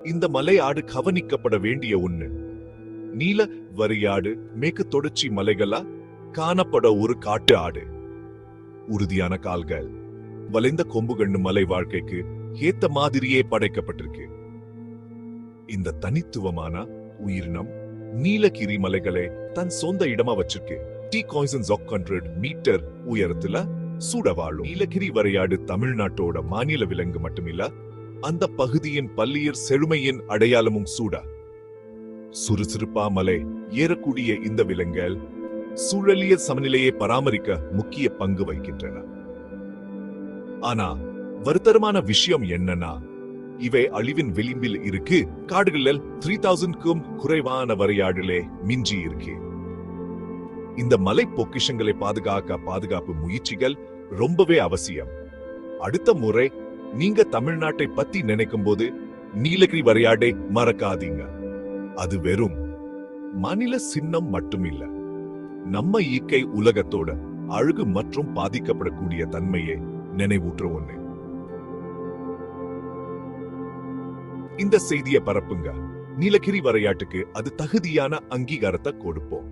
இந்த மலை ஆடு கவனிக்கப்பட வேண்டிய ஒண்ணு. நீல வரியாடு மேற்கு தொடர்ச்சி மலைகளா காணப்பட ஒரு காட்டு ஆடு. உறுதியான கால்கள், வளைந்த கொம்புகண்ணு மலை வாழ்க்கைக்கு ஏத்த மாதிரியே படைக்கப்பட்டிருக்கு. இந்த தனித்துவமான உயிரினம் நீலகிரி மலைகளை தன் சொந்த இடமா வச்சிருக்கு. 3,600 மீட்டர் உயரத்துல சூட வாழும் நீலகிரி வரையாடு தமிழ்நாட்டோட மாநில விலங்கு மட்டுமில்ல, அந்த பகுதியின் பல்லுயிர் செழுமையின் அடையாளமும் சூட. சுறுசுறுப்பா மலை ஏறக்கூடிய இந்த விலங்குகள் சூழலியல் சமநிலையை பராமரிக்க முக்கிய பங்கு வகிக்கின்றன. ஆனா வருத்தரமான விஷயம் என்னன்னா, இவை அழிவின் விளிம்பில் இருக்கு. காடுகளில் 3,000க்கும் குறைவான வரையாடுகளே மிஞ்சி இருக்கு. இந்த மலை பொக்கிஷங்களை பாதுகாப்பு முயற்சிகள் ரொம்பவே அவசியம். அடுத்த முறை நீங்க தமிழ்நாட்டை பத்தி நினைக்கும் போது நீலகிரி வரையாடை மறக்காதீங்க. அது வெறும் மாநில சின்னம் மட்டுமில்ல, நம்ம இயற்கை உலகத்தோட அழகு மற்றும் பாதிக்கப்படக்கூடிய தன்மையை நினைவூற்ற ஒண்ணு. இந்த செய்தியை பரப்புங்க. நீலகிரி வரையாட்டுக்கு அது தகுதியான அங்கீகாரத்தை கொடுப்போம்.